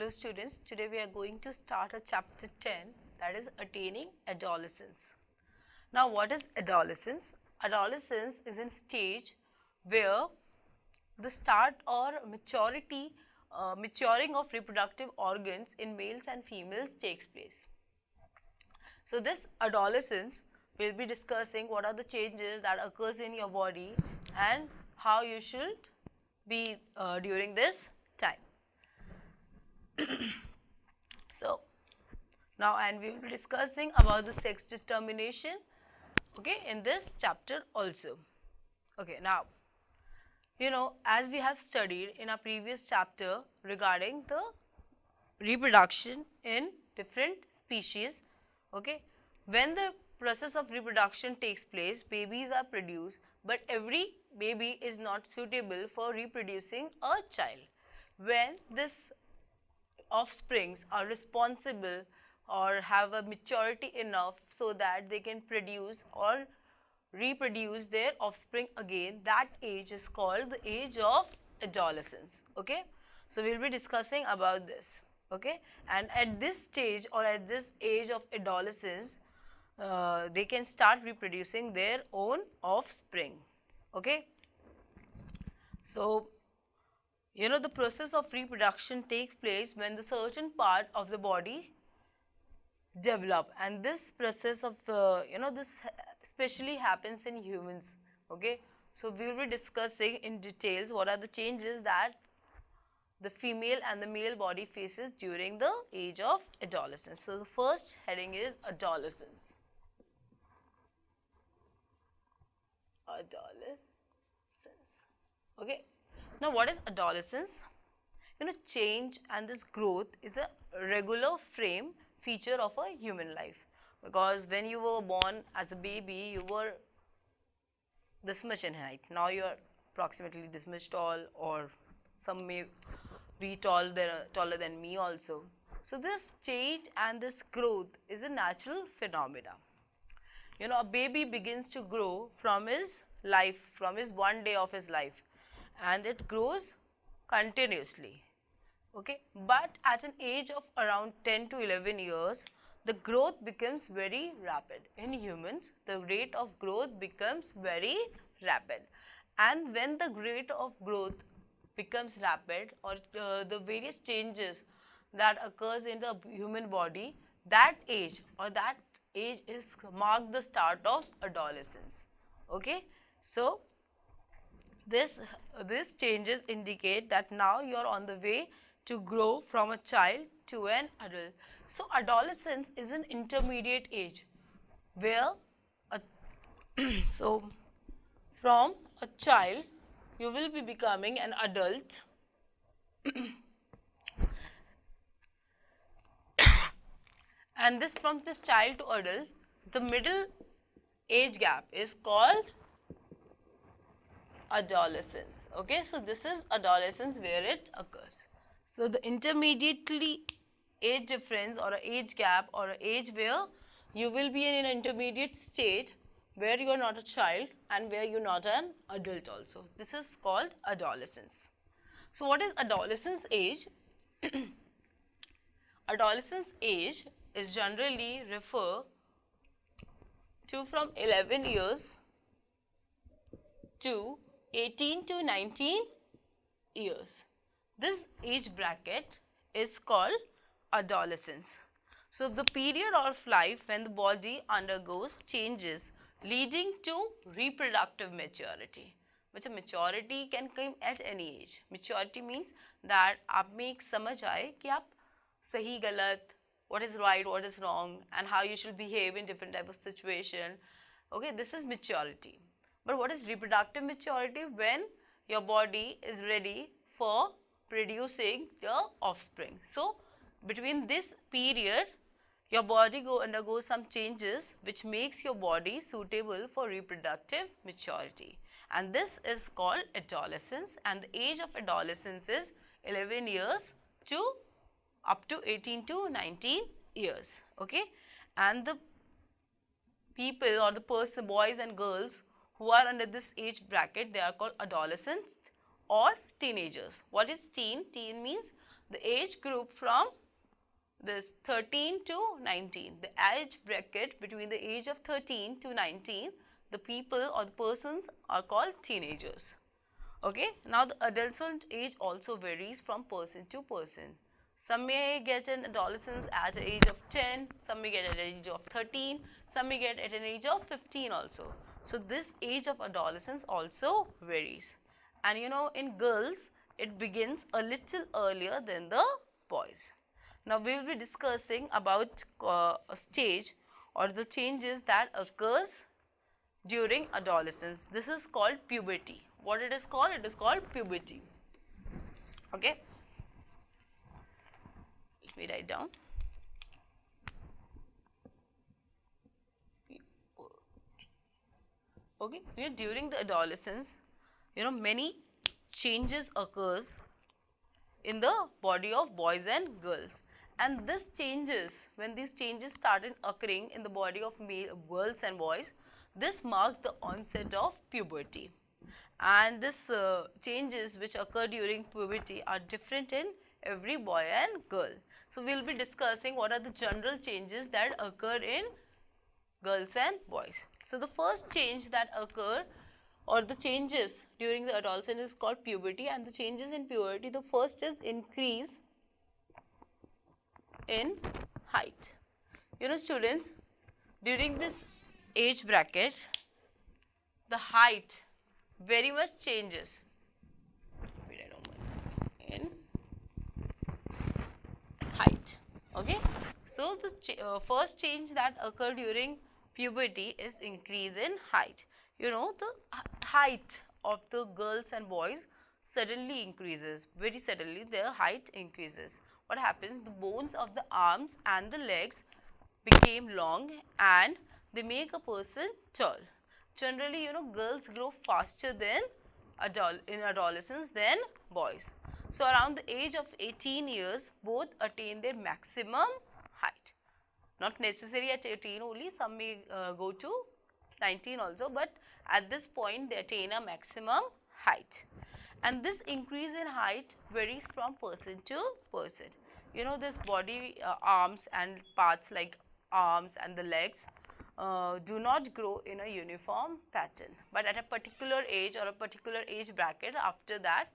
Hello students, today we are going to start a chapter 10, that is attaining adolescence. Now what is adolescence? Adolescence is a stage where the start or maturing of reproductive organs in males and females takes place. So this adolescence, we'll be discussing what are the changes that occurs in your body and how you should be during this time. So now, and we will be discussing about the sex determination, okay, in this chapter also. Okay, now, as we have studied in our previous chapter regarding the reproduction in different species, okay, when the process of reproduction takes place, babies are produced, but every baby is not suitable for reproducing a child. When this offsprings are responsible or have a maturity enough so that they can produce or reproduce their offspring again, that age is called the age of adolescence. Okay, so we'll be discussing about this. Okay, and at this stage or at this age of adolescence, they can start reproducing their own offspring. Okay, so the process of reproduction takes place when the certain part of the body develop, and this process of this especially happens in humans. Okay, so we will be discussing in details what are the changes that the female and the male body faces during the age of adolescence. So the first heading is adolescence. Adolescence. Okay. Now, what is adolescence? Change and this growth is a regular frame feature of a human life, because when you were born as a baby, you were this much in height. Now you are approximately this much tall, or some may be taller than me also. So this change and this growth is a natural phenomena. A baby begins to grow from his life, from his one day of his life, and it grows continuously. Okay, but at an age of around 10 to 11 years, the growth becomes very rapid. In humans, the rate of growth becomes very rapid, and when the rate of growth becomes rapid, or the various changes that occurs in the human body, that age is marked the start of adolescence. Okay, so these changes indicate that now you are on the way to grow from a child to an adult. So adolescence is an intermediate age where so from a child you will be becoming an adult and from this child to adult, the middle age gap is called adolescence. Okay, so this is adolescence where it occurs. So the intermediately age difference or an age gap or an age where you will be in an intermediate state where you are not a child and where you are not an adult also. This is called adolescence. So what is adolescence age? Adolescence age is generally referred to from 11 years to 18 to 19 years. This age bracket is called adolescence. So the period of life when the body undergoes changes leading to reproductive maturity. Which maturity can come at any age. Maturity means that आप में एक समझ आए कि आप सही गलत, what is right, what is wrong, and how you should behave in different type of situation. Okay, this is maturity. But what is reproductive maturity? When your body is ready for producing the offspring. So between this period, your body undergoes some changes which makes your body suitable for reproductive maturity, and this is called adolescence, and the age of adolescence is 11 years to up to 18 to 19 years. Okay, and the people or the person, boys and girls who are under this age bracket, they are called adolescents or teenagers. What is teen? Teen means the age group from this 13 to 19, the age bracket between the age of 13 to 19, the people or the persons are called teenagers. Okay, now the adolescent age also varies from person to person. Some may get an adolescence at the age of 10, some may get at the age of 13, some may get at an age of 15 also. So this age of adolescence also varies. And you know, in girls, it begins a little earlier than the boys. Now we will be discussing about a stage or the changes that occurs during adolescence. This is called puberty. What it is called? It is called puberty. Okay. Let me write down. Okay. You know, during the adolescence, you know, many changes occurs in the body of boys and girls. And this changes, when these changes started occurring in the body of girls and boys, this marks the onset of puberty. And this changes which occur during puberty are different in every boy and girl. So we will be discussing what are the general changes that occur in girls and boys. So the first change that occur or the changes during the adolescence is called puberty, and the changes in puberty, the first is increase in height. You know students, during this age bracket, the height very much changes in height. Okay, so the first change that occurred during puberty is increase in height. You know, the height of the girls and boys suddenly increases, very suddenly their height increases. What happens? The bones of the arms and the legs became long and they make a person tall. Generally, you know, girls grow faster than in adolescence than boys. So around the age of 18 years, both attain their maximum height. Not necessary at 18 only, some may go to 19 also, but at this point they attain a maximum height. And this increase in height varies from person to person. You know, this body arms and parts like arms and the legs do not grow in a uniform pattern, but at a particular age or a particular age bracket, after that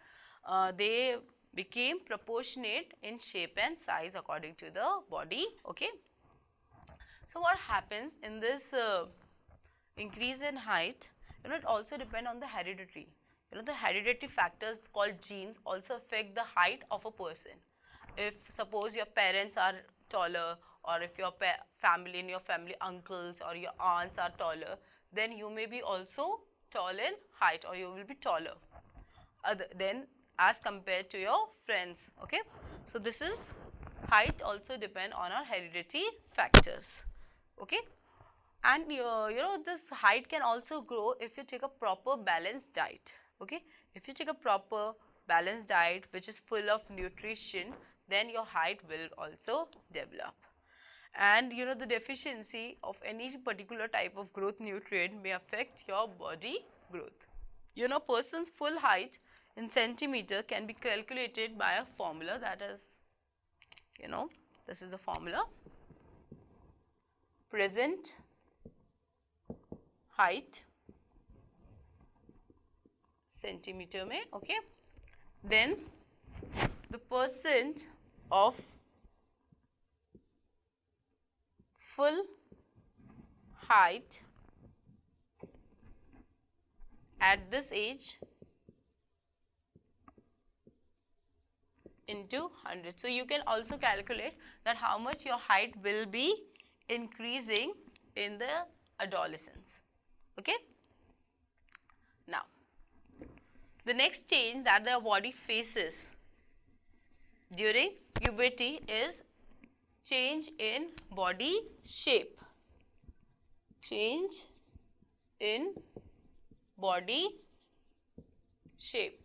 they became proportionate in shape and size according to the body. Okay. So what happens in this increase in height? You know, it also depends on the hereditary. You know, the hereditary factors called genes also affect the height of a person. If suppose your parents are taller, or if your family, in your family, uncles or your aunts are taller, then you may be also tall in height, or you will be taller than as compared to your friends. Okay. So this is height also depend on our hereditary factors. Okay. And you know, this height can also grow if you take a proper balanced diet. Okay. If you take a proper balanced diet which is full of nutrition, then your height will also develop. And you know, the deficiency of any particular type of growth nutrient may affect your body growth. You know, person's full height in centimeter can be calculated by a formula, that is, you know, this is a formula. Present height centimeter mein, okay, then the percent of full height at this age into 100. So you can also calculate that how much your height will be increasing in the adolescence. Okay. Now, the next change that the body faces during puberty is change in body shape. Change in body shape.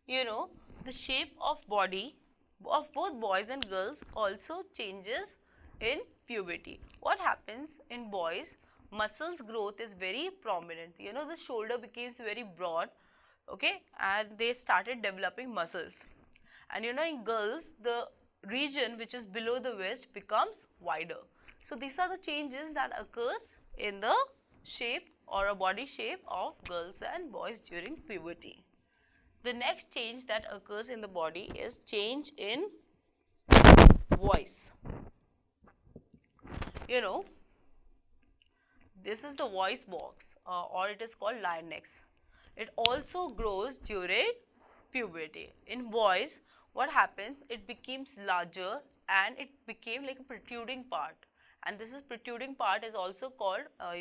You know, the shape of body of both boys and girls also changes in puberty. What happens in boys? Muscles growth is very prominent. You know, the shoulder becomes very broad, okay, and they started developing muscles. And you know, in girls, the region which is below the waist becomes wider. So these are the changes that occurs in the shape or a body shape of girls and boys during puberty. The next change that occurs in the body is change in voice. You know, this is the voice box or it is called larynx. It also grows during puberty. In boys, what happens? It becomes larger and it became like a protruding part. And this is protruding part is also called,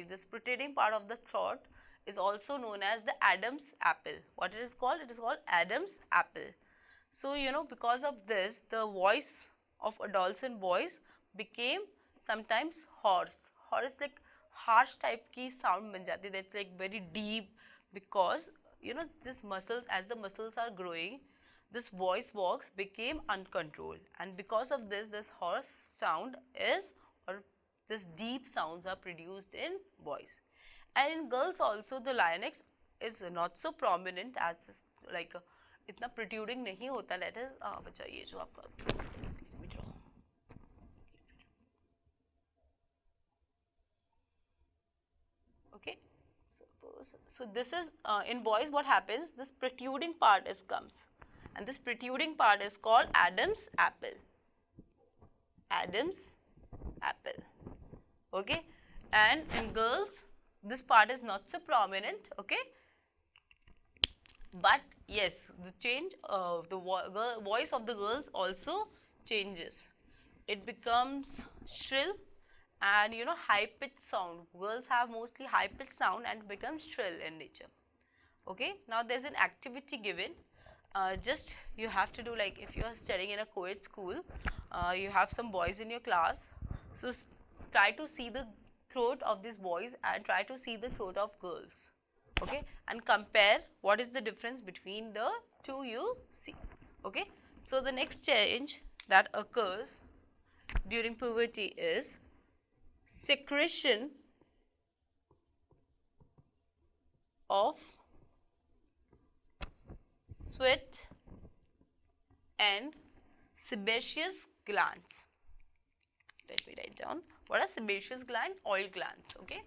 this protruding part of the throat is also known as the Adam's apple. What it is called? It is called Adam's apple. So, you know, because of this, the voice of adults and boys became sometimes hoarse. Hoarse like harsh type की sound बन जाती है, that's like very deep, because you know this muscles, as the muscles are growing, this voice box became uncontrolled, and because of this, this hoarse sound is, or this deep sounds are produced in boys. And in girls also the larynx is not so prominent as like इतना protruding नहीं होता. Let us बच्चा ये जो आपका throat है, let me draw. Okay, suppose, so this is in boys what happens, this protruding part is comes, and this protruding part is called Adam's apple. Adam's apple. Okay, and in girls this part is not so prominent. Okay, but yes, the change of the voice of the girls also changes. It becomes shrill and you know high pitched sound. Girls have mostly high pitched sound and becomes shrill in nature. Okay, now there's an activity given. Just you have to do, like if you are studying in a co-ed school, you have some boys in your class. So try to see the throat of these boys and try to see the throat of girls. Okay, and compare what is the difference between the two you see. Okay, so the next change that occurs during puberty is secretion of sweat and sebaceous glands. Let me write down. What are sebaceous gland? Oil glands. Okay.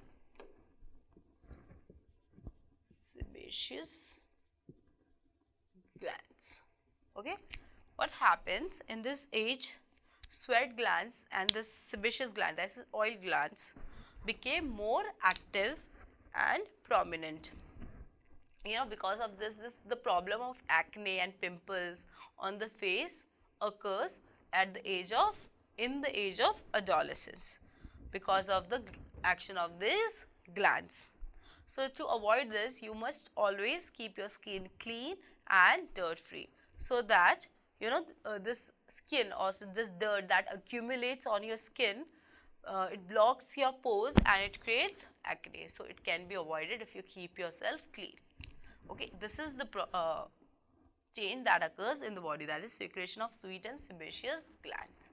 Sebaceous glands. Okay. What happens in this age? Sweat glands and the sebaceous gland, that is oil glands, became more active and prominent. You know, because of this the problem of acne and pimples on the face occurs at the age of, in the age of adolescence, because of the action of these glands. So to avoid this, you must always keep your skin clean and dirt free, so that you know this skin or this dirt that accumulates on your skin, it blocks your pores and it creates acne. So it can be avoided if you keep yourself clean. Okay, this is the change that occurs in the body, that is secretion of sweat and sebaceous glands.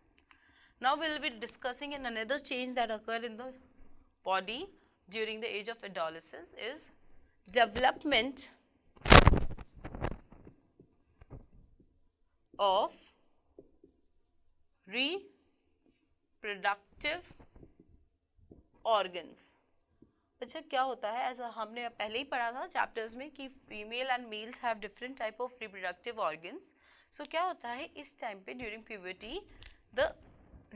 Now we will be discussing in another change that occurred in the body during the age of adolescence is development of reproductive organs. अच्छा क्या होता है, ऐसा हमने पहले ही पढ़ा था chapters में कि female and males have different type of reproductive organs. So क्या होता है इस टाइम पे during puberty the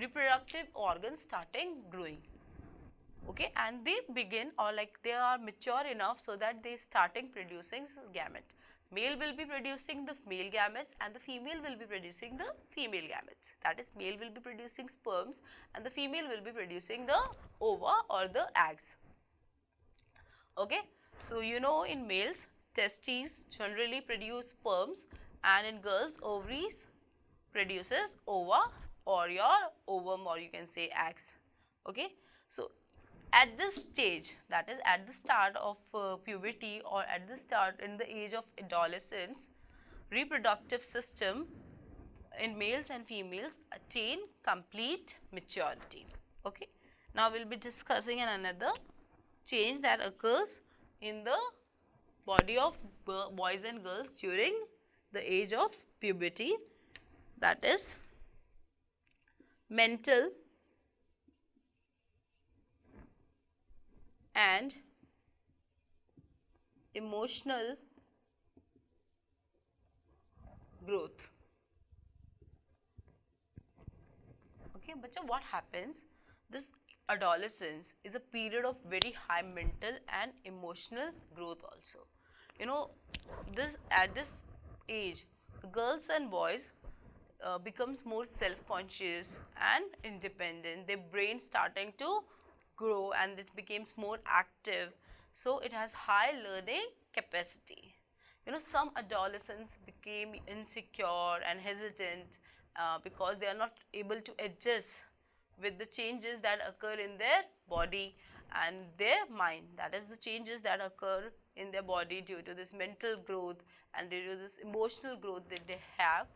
reproductive organs starting growing, okay, and they begin, or like they are mature enough so that they starting producing gamete. Male will be producing the male gametes and the female will be producing the female gametes. That is, male will be producing sperms and the female will be producing the ova or the eggs. Okay, so you know in males testes generally produce sperms and in girls ovaries produces ova or your ovum, or you can say eggs. Okay, so at this stage, that is at the start of puberty or at the start in the age of adolescence, reproductive system in males and females attain complete maturity. Okay, now we will be discussing another change that occurs in the body of boys and girls during the age of puberty, that is mental and emotional growth. Okay, but what happens? This adolescence is a period of very high mental and emotional growth also. You know, this at this age, the girls and boys becomes more self-conscious and independent. Their brain starting to grow and it becomes more active. So it has high learning capacity. You know, some adolescents became insecure and hesitant because they are not able to adjust with the changes that occur in their body and their mind. That is the changes that occur in their body due to this mental growth and due to this emotional growth that they have.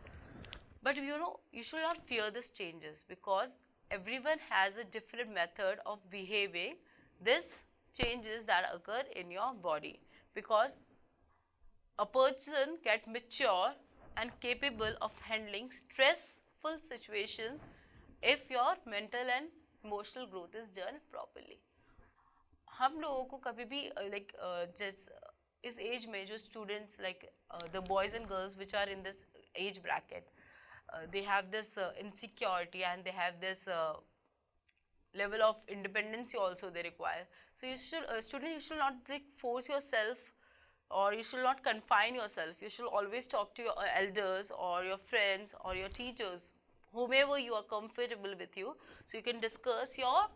But you know, you should not fear these changes because everyone has a different method of behaving this changes that occur in your body, because a person get mature and capable of handling stressful situations if your mental and emotional growth is done properly. हम लोगों को कभी भी like just इस age में जो students like the boys and girls which are in this age bracket, they have this insecurity and they have this level of independency also they require. So you should student, you should not like force yourself or you should not confine yourself. You should always talk to your elders or your friends or your teachers, whomever you are comfortable with you, so you can discuss your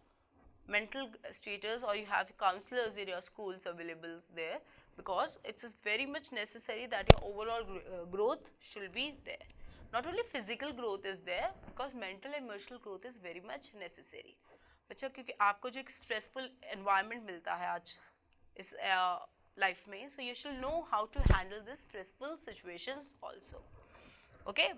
mental status, or you have counselors in your schools available there, because it is very much necessary that your overall growth should be there. Not only physical growth is there, because mental and emotional growth is very much necessary. बच्चा क्योंकि आपको जो एक stressful environment मिलता है आज इस life में, so you should know how to handle this stressful situations also. Okay,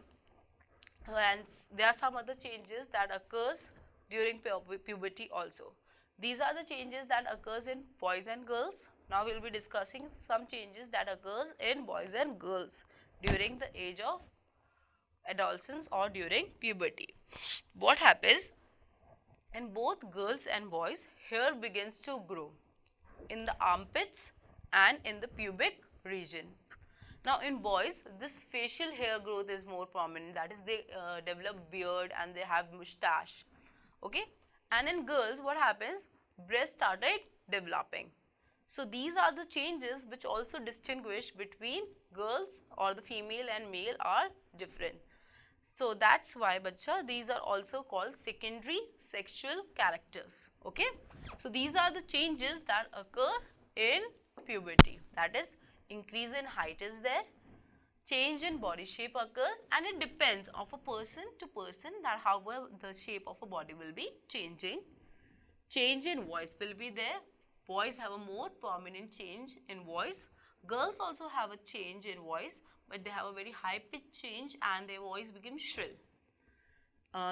and there are some other changes that occurs during puberty also. These are the changes that occurs in boys and girls. Now we will be discussing some changes that occurs in boys and girls during the age of adolescence or during puberty. What happens in both girls and boys? Hair begins to grow in the armpits and in the pubic region. Now in boys, this facial hair growth is more prominent, that is they develop beard and they have moustache. Okay, and in girls what happens? Breast started developing. So these are the changes which also distinguish between girls, or the female and male are different. So that's why bacha these are also called secondary sexual characters. Okay, so these are the changes that occur in puberty, that is increase in height is there, change in body shape occurs, and it depends of a person to person that how the shape of a body will be changing. Change in voice will be there. Boys have a more prominent change in voice. Girls also have a change in voice, but they have a very high pitch change and their voice becomes shrill.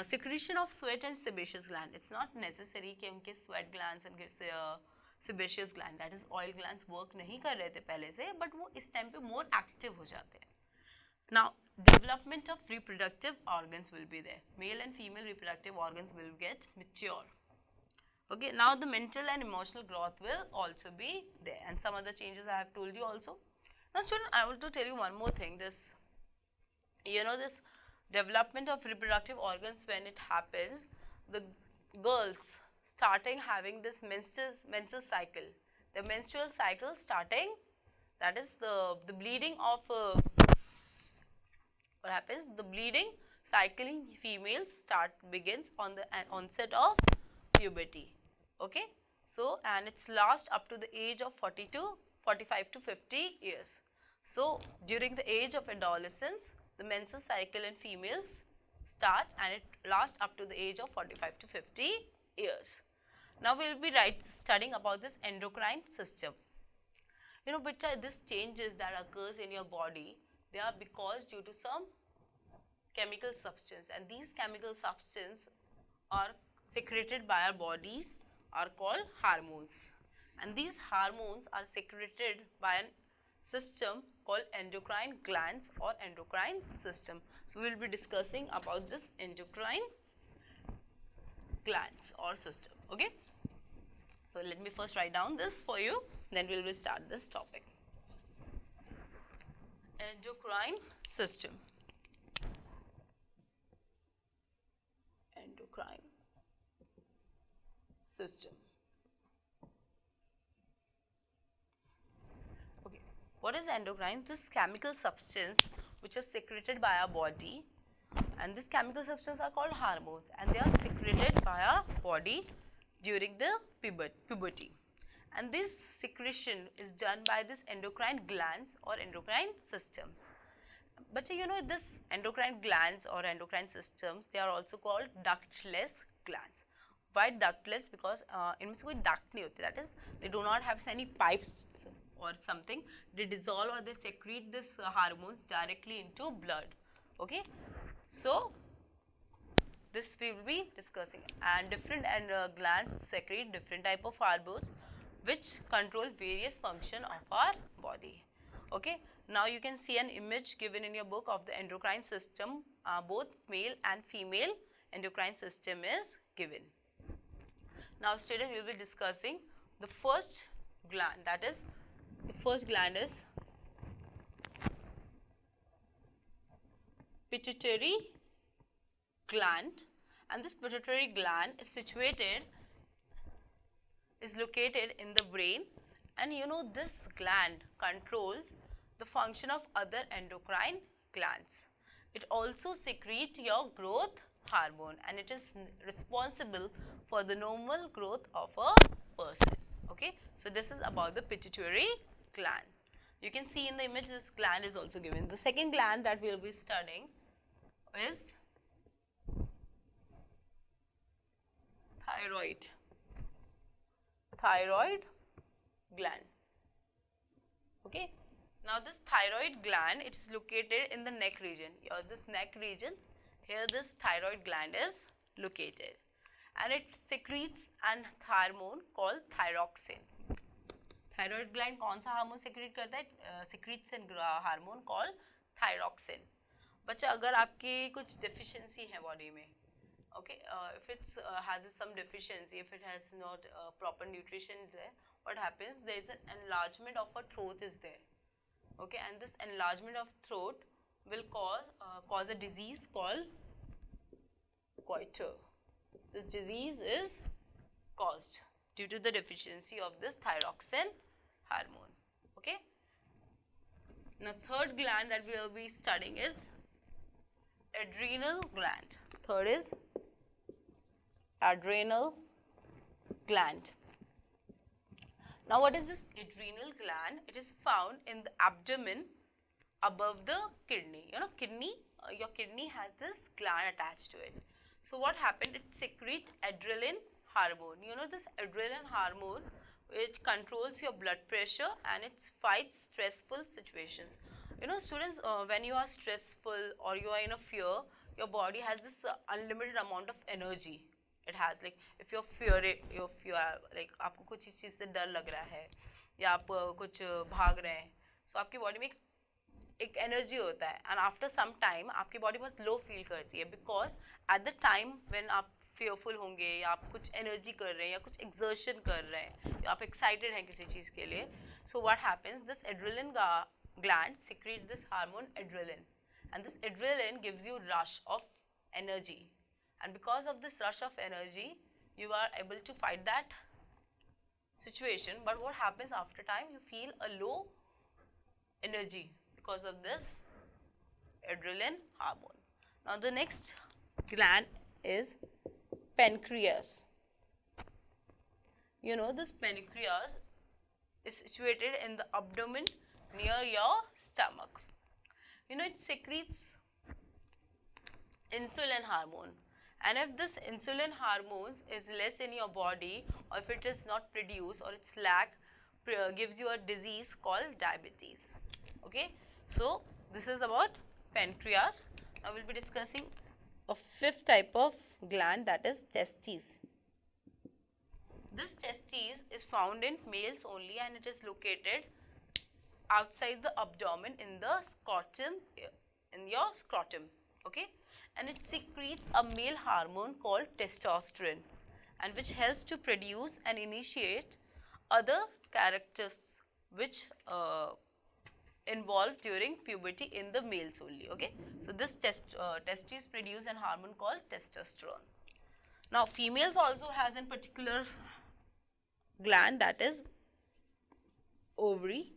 Secretion of sweat and sebaceous gland. It's not necessary कि उनके sweat glands and sebaceous gland, that is oil glands work नहीं कर रहे थे पहले से, but वो इस time पे more active हो जाते हैं. Now development of reproductive organs will be there. Male and female reproductive organs will get mature. Okay, now the mental and emotional growth will also be there, and some other changes I have told you also. Now student, I want to tell you one more thing. This, you know, this development of reproductive organs, when it happens, the girls starting having this menstrual cycle, the menstrual cycle starting, that is the bleeding of what happens, the bleeding cycle in females begins on the onset of puberty. Okay, so and it's last up to the age of 45 to 50 years. So during the age of adolescence, the menstrual cycle in females starts and it lasts up to the age of 45 to 50 years. Now we will be studying about this endocrine system. You know, but these changes that occurs in your body, they are because due to some chemical substance, and these chemical substances are secreted by our bodies are called hormones, and these hormones are secreted by a system called endocrine glands or endocrine system. So we will be discussing about this endocrine glands or system. Okay. So let me first write down this for you, then we will start this topic. Endocrine system. Endocrine system. Okay. What is endocrine? This chemical substance which is secreted by our body, and this chemical substance are called hormones, and they are secreted by our body during the puberty. And this secretion is done by this endocrine glands or endocrine systems. But you know, this endocrine glands or endocrine systems, they are also called ductless glands. Why ductless? Because इनमें से कोई duct नहीं होती, that is, they do not have any pipes or something. They dissolve or they secrete this hormones directly into blood. Okay, so this we will be discussing. And different glands secrete different type of hormones which control various function of our body. Okay, now you can see an image given in your book of the endocrine system. Both male and female endocrine system is given. Now today we will be discussing the first gland, that is, the first gland is pituitary gland, and this pituitary gland is located in the brain, and you know, this gland controls the function of other endocrine glands. It also secretes your growth hormone, and it is responsible for the normal growth of a person. Okay, so this is about the pituitary gland. You can see in the image this gland is also given. The second gland that we will be studying is thyroid gland. Okay, now this thyroid gland, it is located in the neck region. This neck region, here this thyroid gland is located, and it secretes an hormone called thyroxine. Thyroid gland कौन सा hormone secrete करता है? Secretes an hormone called thyroxine. बच्चा, अगर आपकी कुछ deficiency है body में, okay, if it has some deficiency, if it has not proper nutrition there, what happens? There is an enlargement of a throat is there. Okay, and this enlargement of throat will cause a disease called goiter. This disease is caused due to the deficiency of this thyroxine hormone. Okay. Now third gland that we will be studying is adrenal gland. Third is adrenal gland. Now what is this adrenal gland? It is found in the abdomen above the kidney. You know, your kidney has this gland attached to it. So what happened? It secretes adrenaline hormone. You know, this adrenaline hormone which controls your blood pressure, and it fights stressful situations. You know, students, when you are stressful or you are in a fear, your body has this unlimited amount of energy. It has, like, if you're like आपको कुछ इस चीज़ से डर लग रहा है या आप कुछ भाग रहे हैं, so आपकी बॉडी में एक एनर्जी होता है, and after some time आपकी बॉडी बहुत लो फील करती है, because at the time when आप fearful होंगे या आप कुछ एनर्जी कर रहे हैं या कुछ exertion कर रहे हैं या आप excited हैं किसी चीज़ के लिए, so what happens? This adrenaline gland secretes this hormone adrenaline, and this adrenaline gives you rush of energy. And because of this rush of energy, you are able to fight that situation. But what happens after time? You feel a low energy because of this adrenaline hormone. Now the next gland is pancreas. You know, this pancreas is situated in the abdomen near your stomach. You know, it secretes insulin hormone. And if this insulin hormones is less in your body, or if it is not produced or its lack gives you a disease called diabetes. Okay, so this is about pancreas. Now we'll be discussing a fifth type of gland, that is testes. This testes is found in males only, and it is located outside the abdomen in the scrotum, in your scrotum, okay, and it secretes a male hormone called testosterone, and which helps to produce and initiate other characters which involved during puberty in the males only, okay. So this testes produce an hormone called testosterone. Now females also has a particular gland, that is ovary,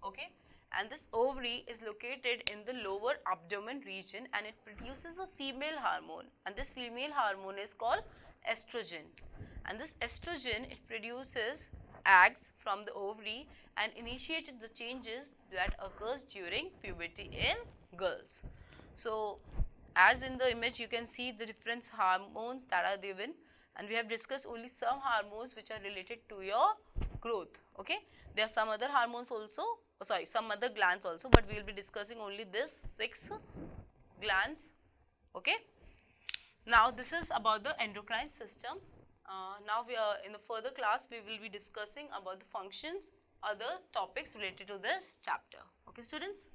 okay, and this ovary is located in the lower abdomen region, and it produces a female hormone, and this female hormone is called estrogen, and this estrogen, it produces eggs from the ovary and initiated the changes that occurs during puberty in girls. So as in the image you can see the different hormones that are given, and we have discussed only some hormones which are related to your growth, okay. There are some other hormones also, some other glands also, but we will be discussing only this 6 glands, okay. Now this is about the endocrine system. Now we are in the further class, we will be discussing about the functions, other topics related to this chapter, okay students.